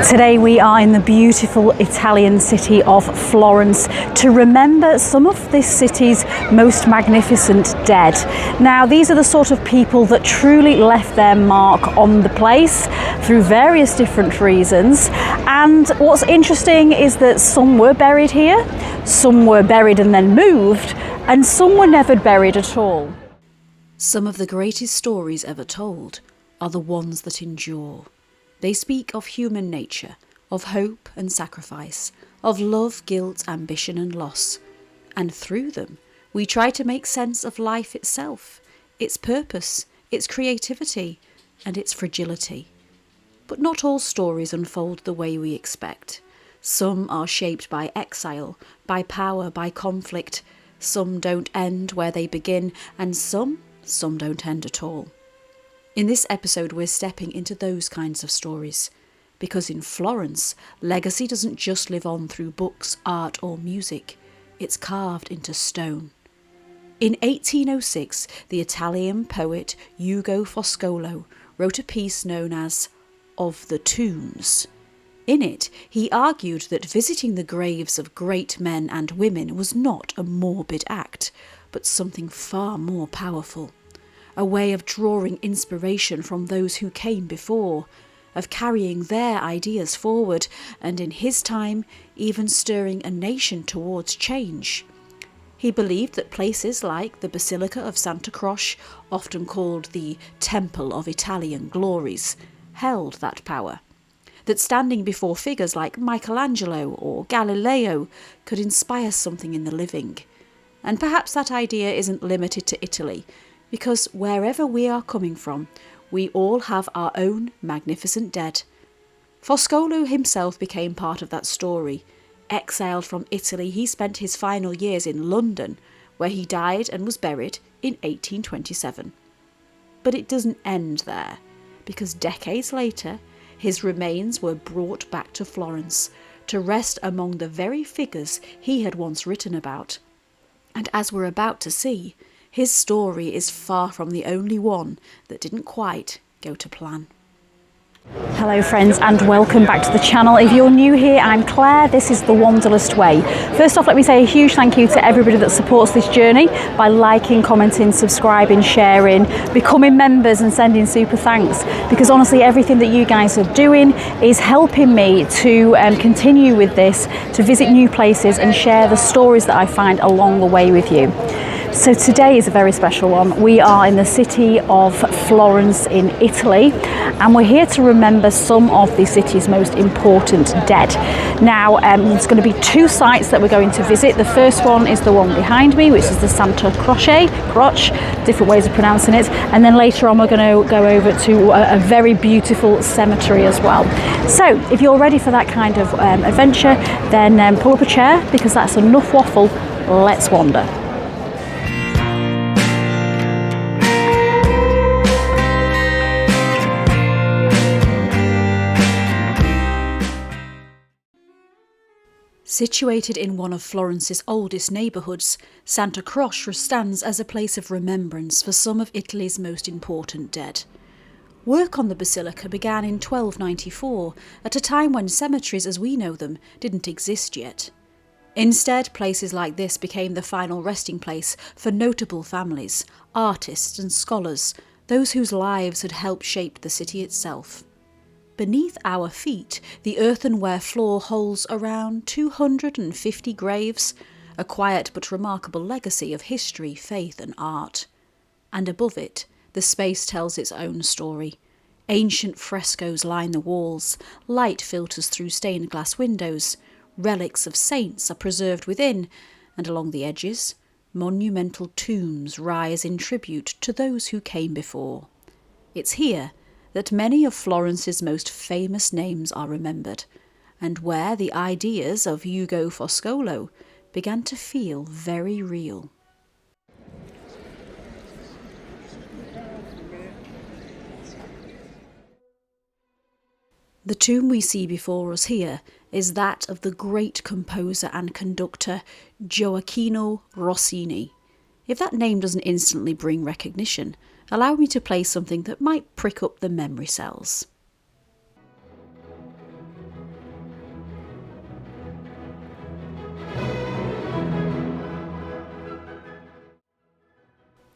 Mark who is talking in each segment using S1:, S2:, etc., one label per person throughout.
S1: Today we are in the beautiful Italian city of Florence to remember some of this city's most magnificent dead. Now, these are the sort of people that truly left their mark on the place through various different reasons. And what's interesting is that some were buried here, some were buried and then moved, and some were never buried at all.
S2: Some of the greatest stories ever told are the ones that endure. They speak of human nature, of hope and sacrifice, of love, guilt, ambition and loss. And through them, we try to make sense of life itself, its purpose, its creativity, and its fragility. But not all stories unfold the way we expect. Some are shaped by exile, by power, by conflict. Some don't end where they begin, and some don't end at all. In this episode, we're stepping into those kinds of stories, because in Florence, legacy doesn't just live on through books, art or music, it's carved into stone. In 1806, the Italian poet Ugo Foscolo wrote a piece known as Of the Tombs. In it, he argued that visiting the graves of great men and women was not a morbid act, but something far more powerful. A way of drawing inspiration from those who came before, of carrying their ideas forward, and in his time, even stirring a nation towards change. He believed that places like the Basilica of Santa Croce, often called the Temple of Italian Glories, held that power. That standing before figures like Michelangelo or Galileo could inspire something in the living. And perhaps that idea isn't limited to Italy, because wherever we are coming from, we all have our own magnificent dead. Foscolo himself became part of that story. Exiled from Italy, he spent his final years in London, where he died and was buried in 1827. But it doesn't end there, because decades later, his remains were brought back to Florence to rest among the very figures he had once written about. And as we're about to see, his story is far from the only one that didn't quite go to plan.
S1: Hello friends, and welcome back to the channel. If you're new here, I'm Claire, this is the Wanderlust Way. First off, let me say a huge thank you to everybody that supports this journey by liking, commenting, subscribing, sharing, becoming members and sending super thanks, because honestly everything that you guys are doing is helping me to continue with this, to visit new places and share the stories that I find along the way with you. So today is a very special one. We are in the city of Florence in Italy, and we're here to remember some of the city's most important dead. Now, there's going to be two sites that we're going to visit. The first one is the one behind me, which is the Santa Croce, different ways of pronouncing it, and then later on we're going to go over to a very beautiful cemetery as well. So if you're ready for that kind of adventure, then pull up a chair, because that's enough waffle. Let's wander.
S2: Situated in one of Florence's oldest neighbourhoods, Santa Croce stands as a place of remembrance for some of Italy's most important dead. Work on the basilica began in 1294, at a time when cemeteries as we know them didn't exist yet. Instead, places like this became the final resting place for notable families, artists and scholars, those whose lives had helped shape the city itself. Beneath our feet, the earthenware floor holds around 250 graves, a quiet but remarkable legacy of history, faith and art. And above it, the space tells its own story. Ancient frescoes line the walls, light filters through stained glass windows, relics of saints are preserved within, and along the edges, monumental tombs rise in tribute to those who came before. It's here that many of Florence's most famous names are remembered, and where the ideas of Ugo Foscolo began to feel very real. The tomb we see before us here is that of the great composer and conductor Gioachino Rossini. If that name doesn't instantly bring recognition, allow me to play something that might prick up the memory cells.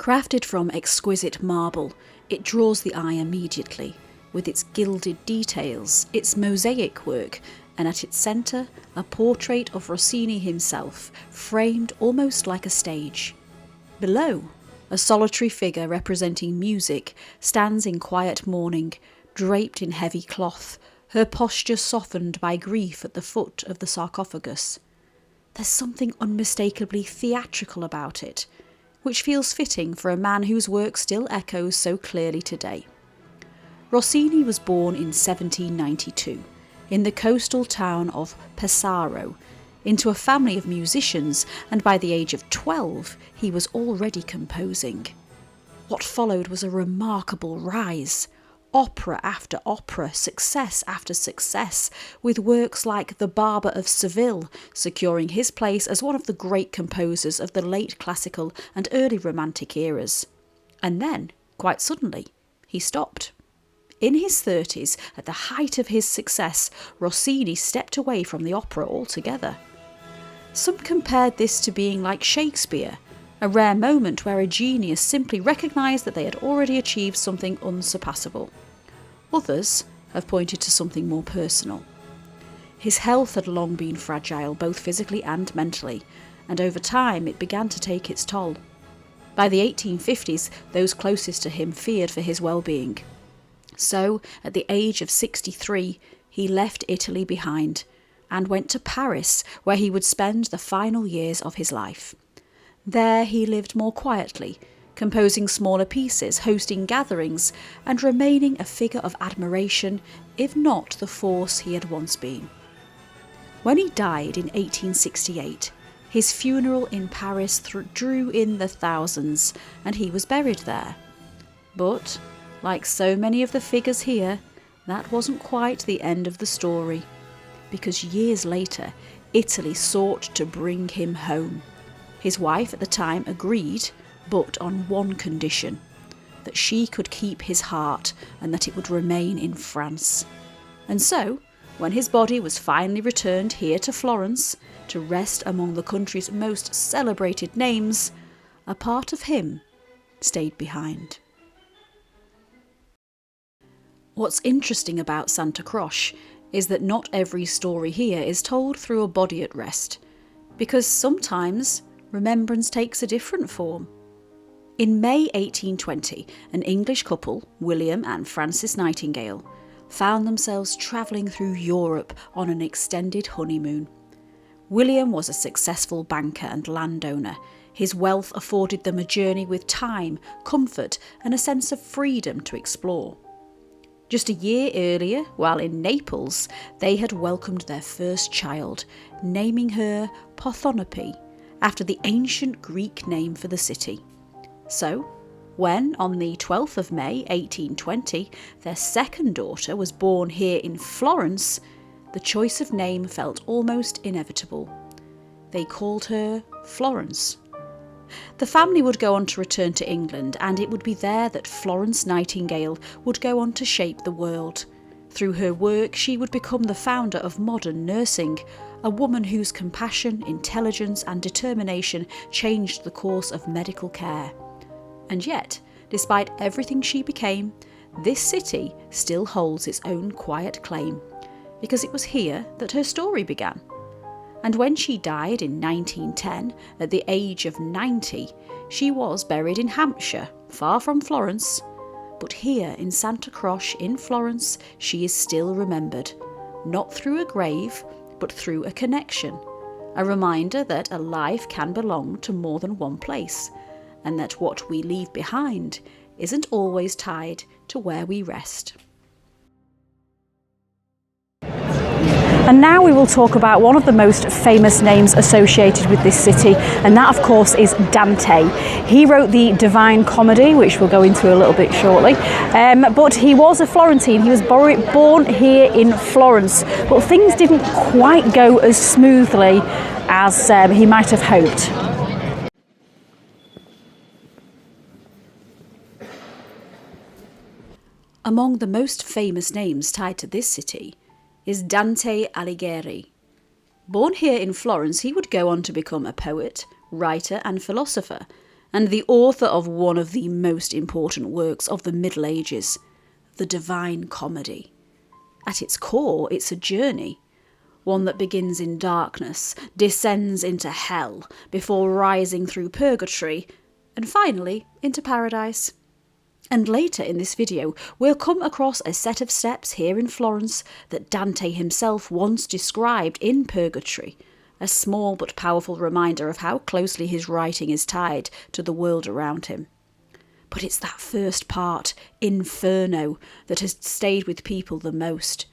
S2: Crafted from exquisite marble, it draws the eye immediately, with its gilded details, its mosaic work, and at its centre, a portrait of Rossini himself, framed almost like a stage. Below, a solitary figure representing music stands in quiet mourning, draped in heavy cloth, her posture softened by grief at the foot of the sarcophagus. There's something unmistakably theatrical about it, which feels fitting for a man whose work still echoes so clearly today. Rossini was born in 1792 in the coastal town of Pesaro, into a family of musicians, and by the age of 12 he was already composing. What followed was a remarkable rise. Opera after opera, success after success, with works like The Barber of Seville securing his place as one of the great composers of the late classical and early romantic eras. And then, quite suddenly, he stopped. In his 30s, at the height of his success, Rossini stepped away from the opera altogether. Some compared this to being like Shakespeare, a rare moment where a genius simply recognised that they had already achieved something unsurpassable. Others have pointed to something more personal. His health had long been fragile, both physically and mentally, and over time it began to take its toll. By the 1850s, those closest to him feared for his well-being. So, at the age of 63, he left Italy behind and went to Paris, where he would spend the final years of his life. There he lived more quietly, composing smaller pieces, hosting gatherings, and remaining a figure of admiration, if not the force he had once been. When he died in 1868, his funeral in Paris drew in the thousands, and he was buried there. But, like so many of the figures here, that wasn't quite the end of the story, because years later, Italy sought to bring him home. His wife at the time agreed, but on one condition, that she could keep his heart and that it would remain in France. And so, when his body was finally returned here to Florence, to rest among the country's most celebrated names, a part of him stayed behind. What's interesting about Santa Croce is that not every story here is told through a body at rest, because sometimes remembrance takes a different form. In May 1820, an English couple, William and Frances Nightingale, found themselves travelling through Europe on an extended honeymoon. William was a successful banker and landowner. His wealth afforded them a journey with time, comfort, and a sense of freedom to explore. Just a year earlier, while in Naples, they had welcomed their first child, naming her Parthenope, after the ancient Greek name for the city. So, when, on the 12th of May 1820, their second daughter was born here in Florence, the choice of name felt almost inevitable. They called her Florence. The family would go on to return to England, and it would be there that Florence Nightingale would go on to shape the world. Through her work, she would become the founder of modern nursing, a woman whose compassion, intelligence, and determination changed the course of medical care. And yet, despite everything she became, this city still holds its own quiet claim, because it was here that her story began. And when she died in 1910, at the age of 90, she was buried in Hampshire, far from Florence. But here in Santa Croce in Florence, she is still remembered, not through a grave, but through a connection, a reminder that a life can belong to more than one place, and that what we leave behind isn't always tied to where we rest.
S1: And now we will talk about one of the most famous names associated with this city, and that of course is Dante. He wrote the Divine Comedy, which we'll go into a little bit shortly, but he was a Florentine. He was born here in Florence, but things didn't quite go as smoothly as he might have hoped.
S2: Among the most famous names tied to this city is Dante Alighieri. Born here in Florence, he would go on to become a poet, writer and philosopher, and the author of one of the most important works of the Middle Ages, the Divine Comedy. At its core, it's a journey, one that begins in darkness, descends into hell, before rising through purgatory, and finally into paradise. And later in this video, we'll come across a set of steps here in Florence that Dante himself once described in Purgatory, a small but powerful reminder of how closely his writing is tied to the world around him. But it's that first part, Inferno, that has stayed with people the most.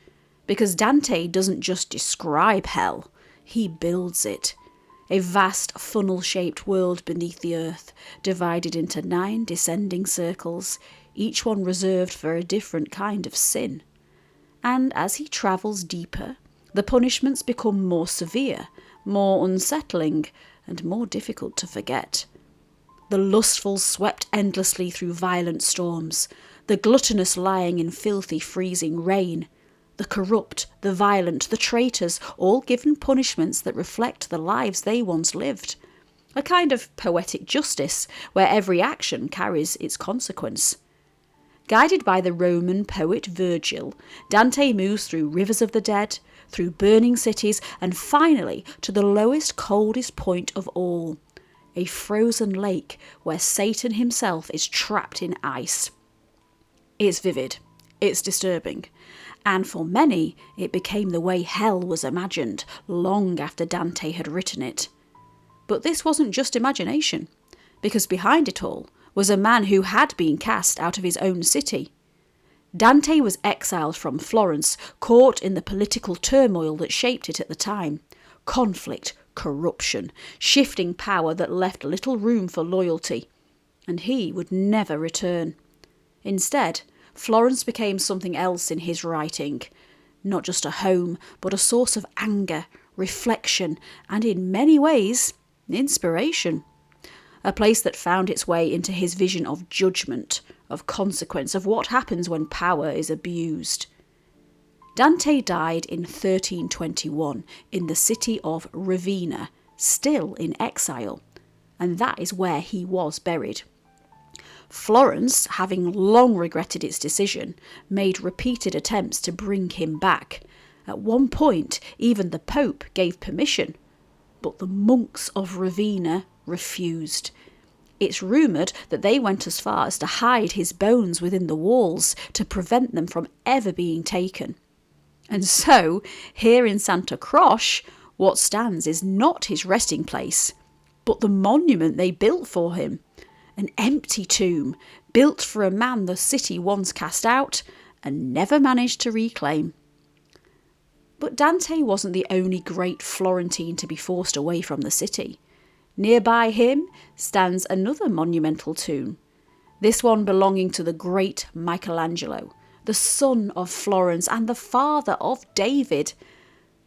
S2: Because Dante doesn't just describe hell, he builds it. A vast funnel-shaped world beneath the earth, divided into 9 descending circles, each one reserved for a different kind of sin. And as he travels deeper, the punishments become more severe, more unsettling, and more difficult to forget. The lustful swept endlessly through violent storms, the gluttonous lying in filthy freezing rain, the corrupt, the violent, the traitors, all given punishments that reflect the lives they once lived. A kind of poetic justice, where every action carries its consequence. Guided by the Roman poet Virgil, Dante moves through rivers of the dead, through burning cities, and finally to the lowest, coldest point of all, a frozen lake where Satan himself is trapped in ice. It's vivid, it's disturbing, and for many it became the way hell was imagined long after Dante had written it. But this wasn't just imagination, because behind it all was a man who had been cast out of his own city. Dante was exiled from Florence, caught in the political turmoil that shaped it at the time. Conflict, corruption, shifting power that left little room for loyalty. And he would never return. Instead, Florence became something else in his writing. Not just a home, but a source of anger, reflection, and in many ways, inspiration. A place that found its way into his vision of judgment, of consequence, of what happens when power is abused. Dante died in 1321 in the city of Ravenna, still in exile, and that is where he was buried. Florence, having long regretted its decision, made repeated attempts to bring him back. At one point, even the Pope gave permission, but the monks of Ravenna refused. It's rumoured that they went as far as to hide his bones within the walls to prevent them from ever being taken. And so, here in Santa Croce, what stands is not his resting place, but the monument they built for him. An empty tomb, built for a man the city once cast out and never managed to reclaim. But Dante wasn't the only great Florentine to be forced away from the city. Nearby him stands another monumental tomb, this one belonging to the great Michelangelo, the son of Florence and the father of David.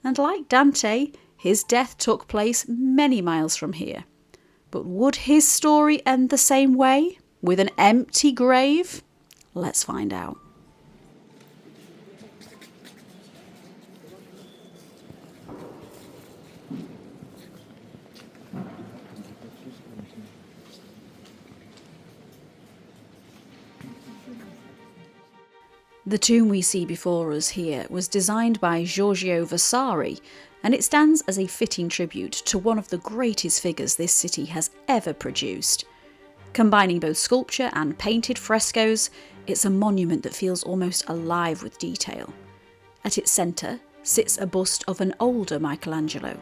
S2: And like Dante, his death took place many miles from here. But would his story end the same way, with an empty grave? Let's find out. The tomb we see before us here was designed by Giorgio Vasari, and it stands as a fitting tribute to one of the greatest figures this city has ever produced. Combining both sculpture and painted frescoes, it's a monument that feels almost alive with detail. At its centre sits a bust of an older Michelangelo.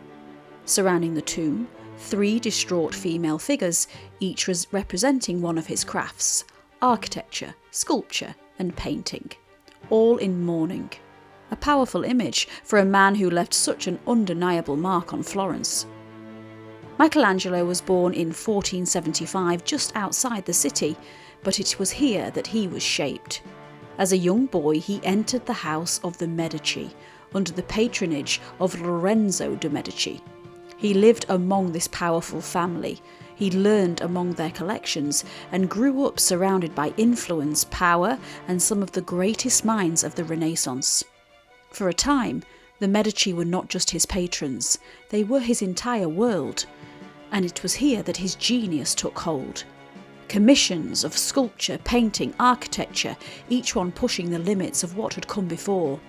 S2: Surrounding the tomb, 3 distraught female figures, each representing one of his crafts: architecture, sculpture, and painting. All in mourning. A powerful image for a man who left such an undeniable mark on Florence. Michelangelo was born in 1475 just outside the city, but it was here that he was shaped. As a young boy, he entered the house of the Medici, under the patronage of Lorenzo de' Medici. He lived among this powerful family. He learned among their collections and grew up surrounded by influence, power, and some of the greatest minds of the Renaissance. For a time, the Medici were not just his patrons, they were his entire world. And it was here that his genius took hold. Commissions of sculpture, painting, architecture, each one pushing the limits of what had come before.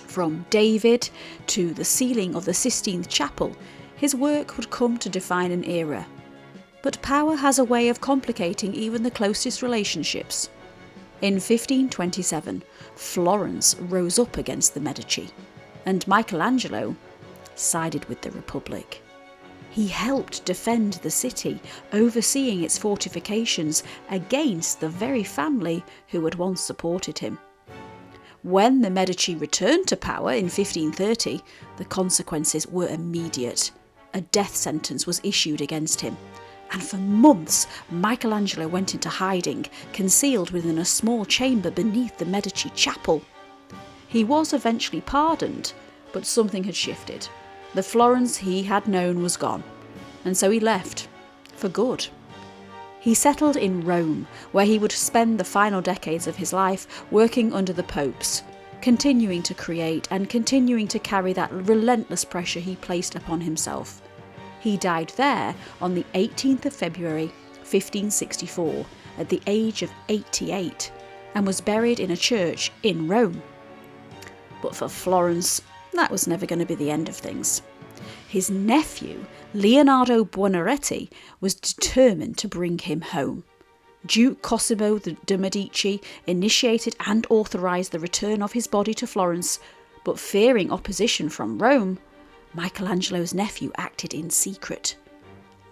S2: From David to the ceiling of the Sistine Chapel, his work would come to define an era. But power has a way of complicating even the closest relationships. In 1527, Florence rose up against the Medici, and Michelangelo sided with the Republic. He helped defend the city, overseeing its fortifications against the very family who had once supported him. When the Medici returned to power in 1530, the consequences were immediate. A death sentence was issued against him, and for months Michelangelo went into hiding, concealed within a small chamber beneath the Medici chapel. He was eventually pardoned, but something had shifted. The Florence he had known was gone, and so he left, for good. He settled in Rome, where he would spend the final decades of his life working under the popes, continuing to create and continuing to carry that relentless pressure he placed upon himself. He died there on the 18th of February, 1564, at the age of 88, and was buried in a church in Rome. But for Florence, that was never going to be the end of things. His nephew, Leonardo Buonarroti, was determined to bring him home. Duke Cosimo de' Medici initiated and authorised the return of his body to Florence, but fearing opposition from Rome, Michelangelo's nephew acted in secret.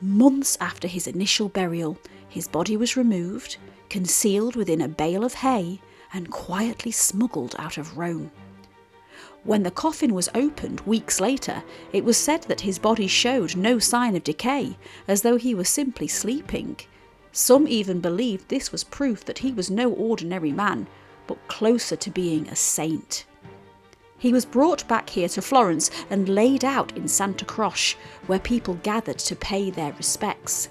S2: Months after his initial burial, his body was removed, concealed within a bale of hay, and quietly smuggled out of Rome. When the coffin was opened weeks later, it was said that his body showed no sign of decay, as though he was simply sleeping. Some even believed this was proof that he was no ordinary man, but closer to being a saint. He was brought back here to Florence and laid out in Santa Croce, where people gathered to pay their respects.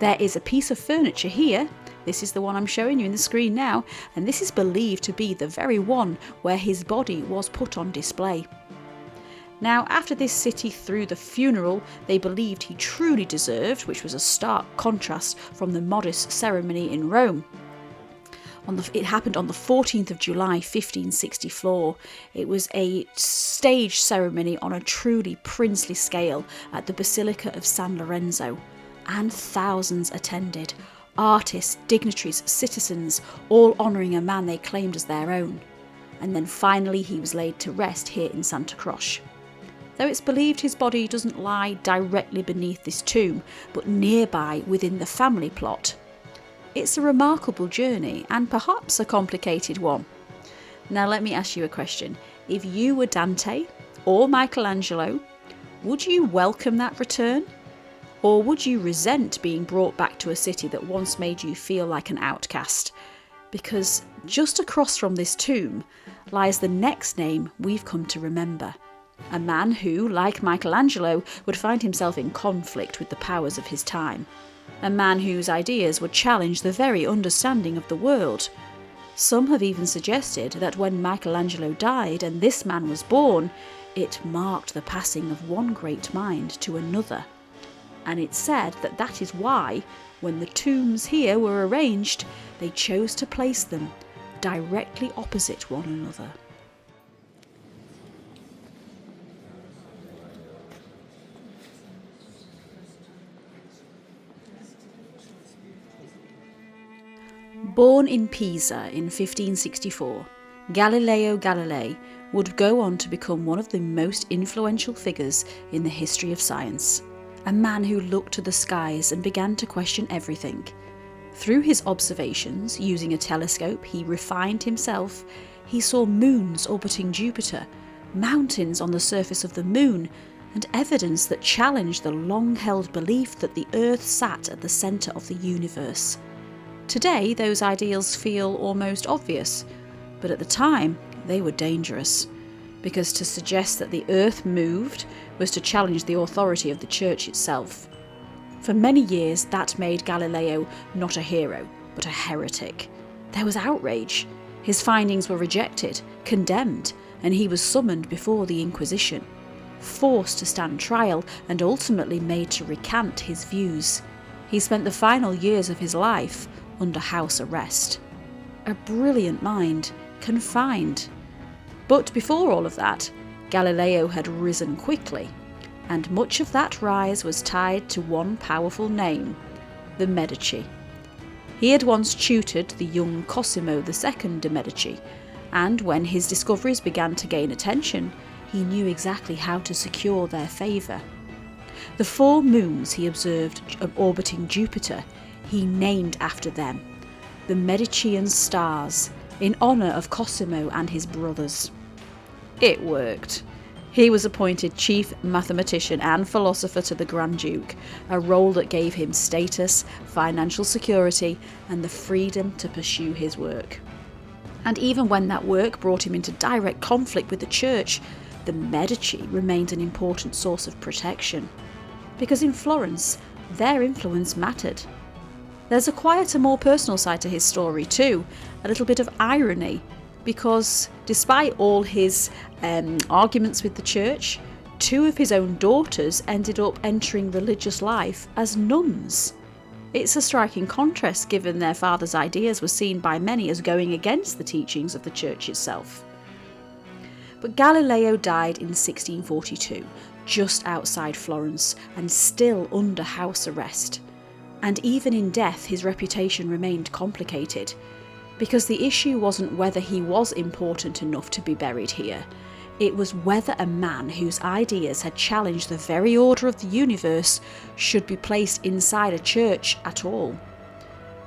S2: There is a piece of furniture here. This is the one I'm showing you in the screen now, and this is believed to be the very one where his body was put on display. Now, after this city threw the funeral they believed he truly deserved, which was a stark contrast from the modest ceremony in Rome. It happened on the 14th of July 1564. It was a stage ceremony on a truly princely scale at the Basilica of San Lorenzo, and thousands attended. Artists, dignitaries, citizens, all honouring a man they claimed as their own. And then finally he was laid to rest here in Santa Croce. Though it's believed his body doesn't lie directly beneath this tomb, but nearby within the family plot. It's a remarkable journey, and perhaps a complicated one. Now let me ask you a question. If you were Dante or Michelangelo, would you welcome that return? Or would you resent being brought back to a city that once made you feel like an outcast? Because just across from this tomb lies the next name we've come to remember. A man who, like Michelangelo, would find himself in conflict with the powers of his time. A man whose ideas would challenge the very understanding of the world. Some have even suggested that when Michelangelo died and this man was born, it marked the passing of one great mind to another. And it's said that that is why, when the tombs here were arranged, they chose to place them directly opposite one another. Born in Pisa in 1564, Galileo Galilei would go on to become one of the most influential figures in the history of science. A man who looked to the skies and began to question everything. Through his observations, using a telescope he refined himself, he saw moons orbiting Jupiter, mountains on the surface of the moon, and evidence that challenged the long-held belief that the Earth sat at the centre of the universe. Today, those ideals feel almost obvious, but at the time, they were dangerous, because to suggest that the Earth moved was to challenge the authority of the Church itself. For many years, that made Galileo not a hero, but a heretic. There was outrage. His findings were rejected, condemned, and he was summoned before the Inquisition, forced to stand trial and ultimately made to recant his views. He spent the final years of his life under house arrest. A brilliant mind, confined. But before all of that, Galileo had risen quickly, and much of that rise was tied to one powerful name, the Medici. He had once tutored the young Cosimo II de' Medici, and when his discoveries began to gain attention, he knew exactly how to secure their favour. The 4 moons he observed orbiting Jupiter, he named after them, the Medicean stars, in honour of Cosimo and his brothers. It worked. He was appointed chief mathematician and philosopher to the Grand Duke, a role that gave him status, financial security, and the freedom to pursue his work. And even when that work brought him into direct conflict with the Church, the Medici remained an important source of protection. Because in Florence, their influence mattered. There's a quieter, more personal side to his story too, a little bit of irony, because despite all his arguments with the Church, 2 of his own daughters ended up entering religious life as nuns. It's a striking contrast given their father's ideas were seen by many as going against the teachings of the Church itself. But Galileo died in 1642, just outside Florence, and still under house arrest. And even in death, his reputation remained complicated, because the issue wasn't whether he was important enough to be buried here. It was whether a man whose ideas had challenged the very order of the universe should be placed inside a church at all.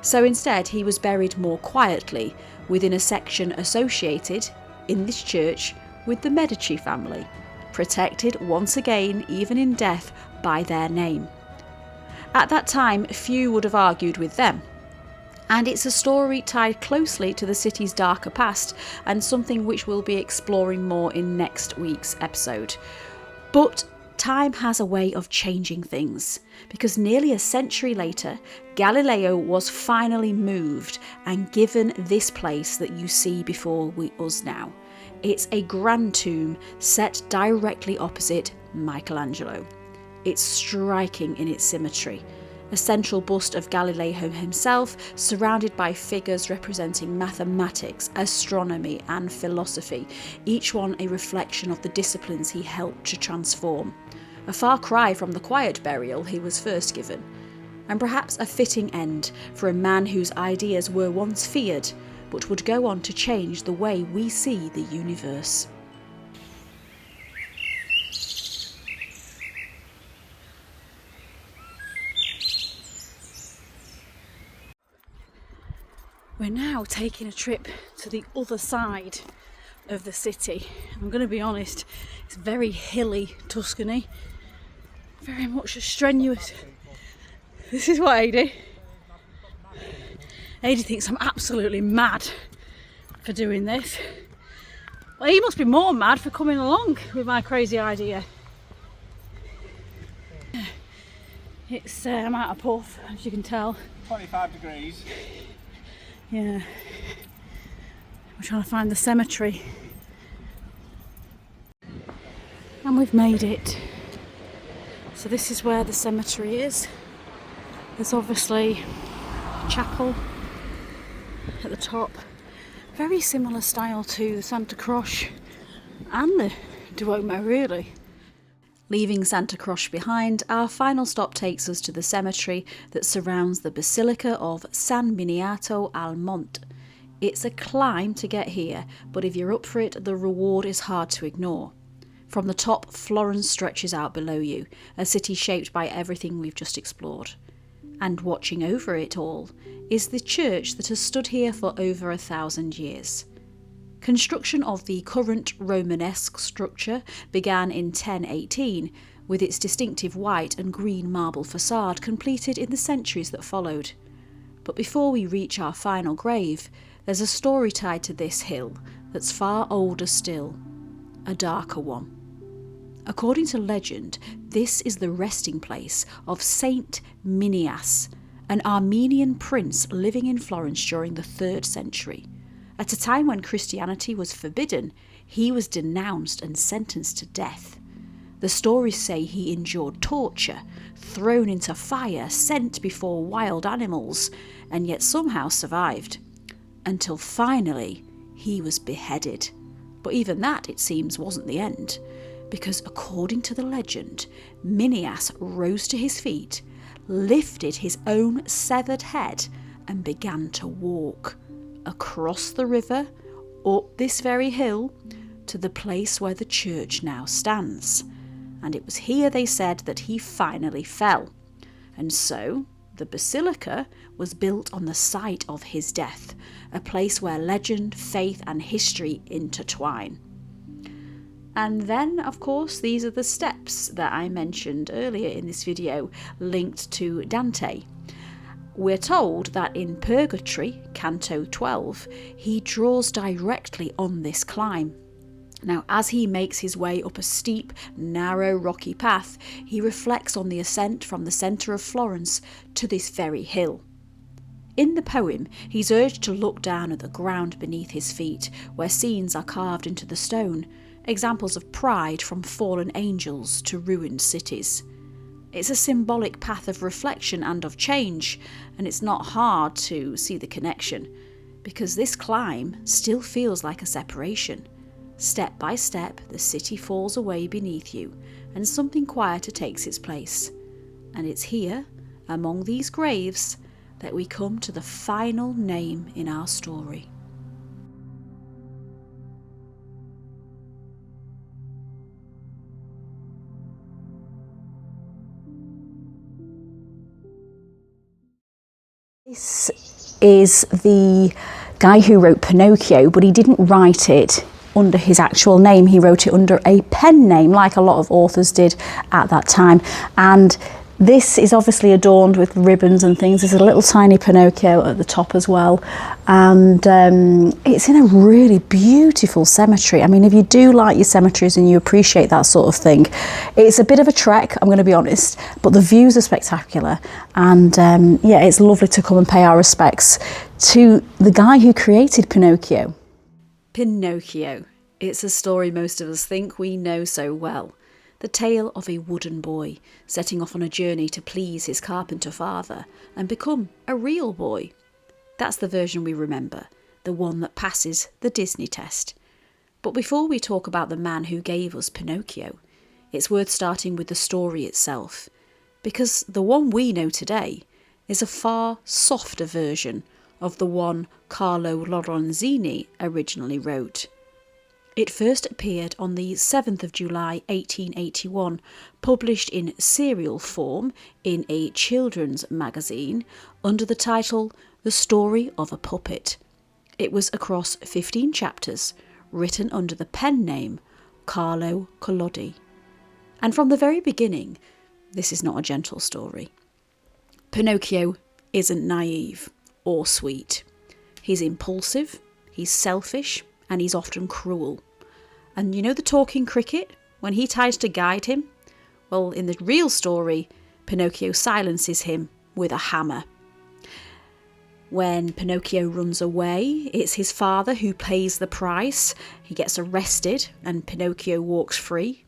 S2: So instead, he was buried more quietly within a section associated, in this church, with the Medici family, protected once again, even in death, by their name. At that time, few would have argued with them. And it's a story tied closely to the city's darker past, and something which we'll be exploring more in next week's episode. But time has a way of changing things, because nearly a century later, Galileo was finally moved and given this place that you see before us now. It's a grand tomb set directly opposite Michelangelo. It's striking in its symmetry. A central bust of Galileo himself, surrounded by figures representing mathematics, astronomy and philosophy, each one a reflection of the disciplines he helped to transform. A far cry from the quiet burial he was first given, and perhaps a fitting end for a man whose ideas were once feared, but would go on to change the way we see the universe. We're now taking a trip to the other side of the city. I'm going to be honest, it's very hilly Tuscany, very much a strenuous. This is what Adi thinks I'm absolutely mad for doing this. Well, he must be more mad for coming along with my crazy idea. It's I'm out of puff, as you can tell.
S3: 25 degrees.
S2: Yeah, we're trying to find the cemetery, and we've made it. So this is where the cemetery is. There's obviously a chapel at the top, very similar style to the Santa Croce and the Duomo really. Leaving Santa Croce behind, our final stop takes us to the cemetery that surrounds the Basilica of San Miniato al Monte. It's a climb to get here, but if you're up for it, the reward is hard to ignore. From the top, Florence stretches out below you, a city shaped by everything we've just explored. And watching over it all is the church that has stood here for over 1,000 years. Construction of the current Romanesque structure began in 1018, with its distinctive white and green marble facade completed in the centuries that followed. But before we reach our final grave, there's a story tied to this hill that's far older still, a darker one. According to legend, this is the resting place of Saint Minias, an Armenian prince living in Florence during the 3rd century. At a time when Christianity was forbidden, he was denounced and sentenced to death. The stories say he endured torture, thrown into fire, sent before wild animals, and yet somehow survived. Until finally he was beheaded. But even that, it seems, wasn't the end, because according to the legend, Miniato rose to his feet, lifted his own severed head, and began to walk across the river, up this very hill, to the place where the church now stands. And it was here, they said, that he finally fell. And so the Basilica was built on the site of his death, a place where legend, faith and history intertwine. And then, of course, these are the steps that I mentioned earlier in this video, linked to Dante. We're told that in Purgatory, Canto 12, he draws directly on this climb. Now, as he makes his way up a steep, narrow, rocky path, he reflects on the ascent from the centre of Florence to this very hill. In the poem, he's urged to look down at the ground beneath his feet, where scenes are carved into the stone, examples of pride from fallen angels to ruined cities. It's a symbolic path of reflection and of change, and it's not hard to see the connection, because this climb still feels like a separation. Step by step, the city falls away beneath you, and something quieter takes its place. And it's here, among these graves, that we come to the final name in our story.
S1: This is the guy who wrote Pinocchio, but he didn't write it under his actual name. He wrote it under a pen name, like a lot of authors did at that time. And this is obviously adorned with ribbons and things. There's a little tiny Pinocchio at the top as well. And it's in a really beautiful cemetery. I mean, if you do like your cemeteries and you appreciate that sort of thing, it's a bit of a trek, I'm going to be honest, but the views are spectacular. And yeah, it's lovely to come and pay our respects to the guy who created Pinocchio.
S2: Pinocchio. It's a story most of us think we know so well. The tale of a wooden boy setting off on a journey to please his carpenter father and become a real boy. That's the version we remember, the one that passes the Disney test. But before we talk about the man who gave us Pinocchio, it's worth starting with the story itself, because the one we know today is a far softer version of the one Carlo Lorenzini originally wrote. It first appeared on the 7th of July 1881, published in serial form in a children's magazine under the title The Story of a Puppet. It was across 15 chapters, written under the pen name Carlo Collodi. And from the very beginning, this is not a gentle story. Pinocchio isn't naive or sweet. He's impulsive, he's selfish, and he's often cruel. And you know the talking cricket, when he tries to guide him? Well, in the real story, Pinocchio silences him with a hammer. When Pinocchio runs away, it's his father who pays the price. He gets arrested and Pinocchio walks free.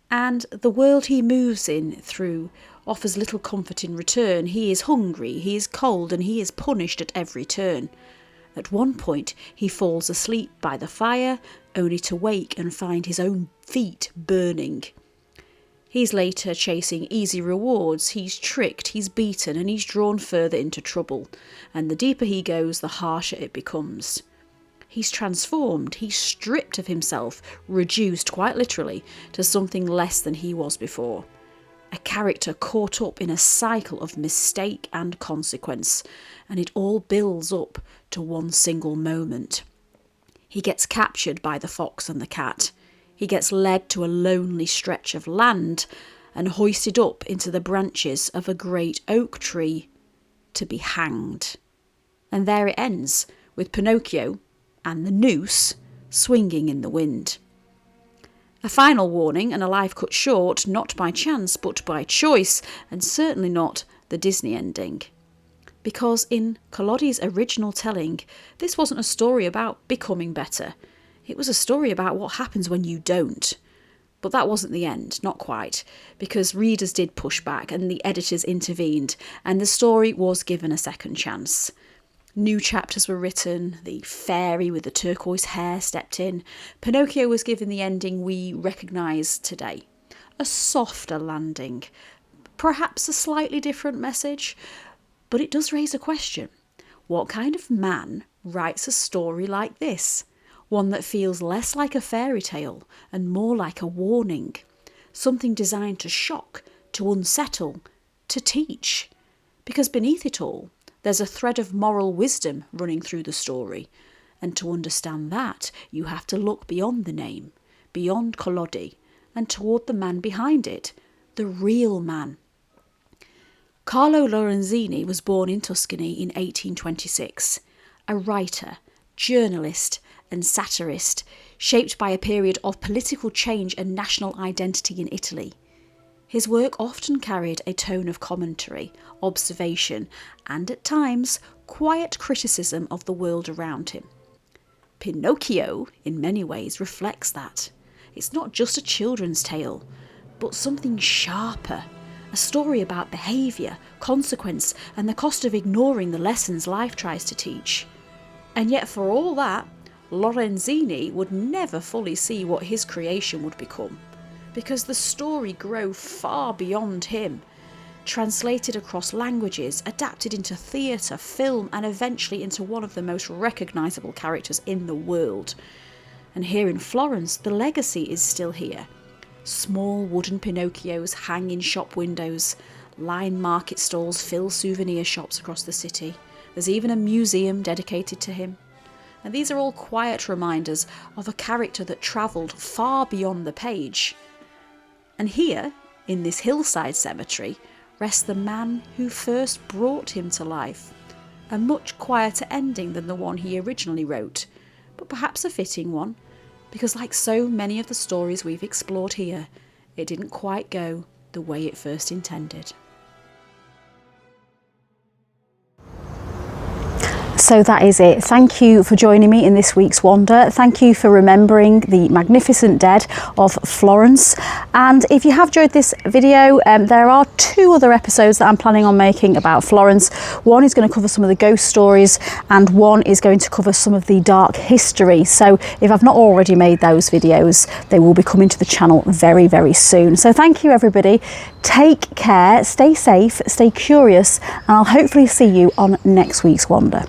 S2: And the world he moves in through offers little comfort in return. He is hungry, he is cold, and he is punished at every turn. At one point, he falls asleep by the fire, only to wake and find his own feet burning. He's later chasing easy rewards, he's tricked, he's beaten, and he's drawn further into trouble. And the deeper he goes, the harsher it becomes. He's transformed, he's stripped of himself, reduced quite literally to something less than he was before. A character caught up in a cycle of mistake and consequence, and it all builds up to one single moment. He gets captured by the fox and the cat. He gets led to a lonely stretch of land and hoisted up into the branches of a great oak tree to be hanged. And there it ends, with Pinocchio and the noose swinging in the wind. A final warning and a life cut short, not by chance but by choice, and certainly not the Disney ending. Because in Collodi's original telling, this wasn't a story about becoming better. It was a story about what happens when you don't. But that wasn't the end, not quite, because readers did push back and the editors intervened, and the story was given a second chance. New chapters were written, the fairy with the turquoise hair stepped in. Pinocchio was given the ending we recognise today. A softer landing, perhaps a slightly different message, but it does raise a question. What kind of man writes a story like this? One that feels less like a fairy tale and more like a warning. Something designed to shock, to unsettle, to teach. Because beneath it all, there's a thread of moral wisdom running through the story. And to understand that, you have to look beyond the name, beyond Collodi, and toward the man behind it, the real man. Carlo Lorenzini was born in Tuscany in 1826, a writer, journalist and satirist, shaped by a period of political change and national identity in Italy. His work often carried a tone of commentary, observation, and at times, quiet criticism of the world around him. Pinocchio, in many ways, reflects that. It's not just a children's tale, but something sharper, a story about behaviour, consequence, and the cost of ignoring the lessons life tries to teach. And yet for all that, Lorenzini would never fully see what his creation would become, because the story grew far beyond him, translated across languages, adapted into theatre, film, and eventually into one of the most recognisable characters in the world. And here in Florence, the legacy is still here. Small wooden Pinocchios hang in shop windows, line market stalls fill souvenir shops across the city. There's even a museum dedicated to him. And these are all quiet reminders of a character that travelled far beyond the page. And here, in this hillside cemetery, rests the man who first brought him to life. A much quieter ending than the one he originally wrote, but perhaps a fitting one, because like so many of the stories we've explored here, it didn't quite go the way it first intended.
S1: So that is it. Thank you for joining me in this week's Wander. Thank you for remembering the magnificent dead of Florence. And if you have enjoyed this video, there are 2 other episodes that I'm planning on making about Florence. One is going to cover some of the ghost stories, and one is going to cover some of the dark history. So if I've not already made those videos, they will be coming to the channel very, very soon. So thank you, everybody. Take care, stay safe, stay curious, and I'll hopefully see you on next week's Wander.